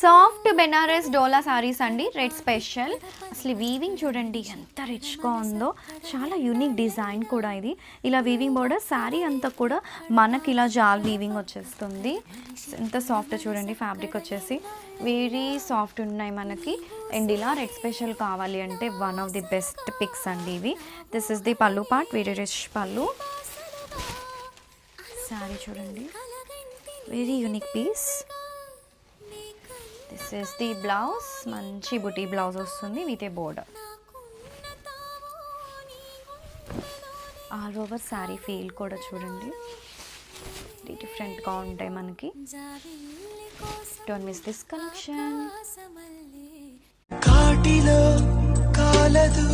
Soft Banaras డోలా సారీస్ అండి, red special. అసలు weaving చూడండి ఎంత రిచ్గా ఉందో, చాలా యూనిక్ డిజైన్ కూడా ఇది. ఇలా వీవింగ్ బోర్డర్ శారీ అంతా కూడా మనకి ఇలా జాల్ వీవింగ్ వచ్చేస్తుంది. ఎంత సాఫ్ట్ చూడండి, ఫ్యాబ్రిక్ వచ్చేసి వెరీ సాఫ్ట్ ఉన్నాయి మనకి. అండ్ ఇలా రెడ్ స్పెషల్ కావాలి అంటే one of the best picks అండి ఇవి. This is the pallu part, very rich pallu. Sari చూడండి, very unique piece. This is the blouse, మంచి బుటీ బ్లౌజ్ వస్తుంది with a border. All over sari feel కూడా చూడండి డిఫరెంట్గా ఉంటాయి మనకి. Don't miss this collection. కాటిలో కాలదు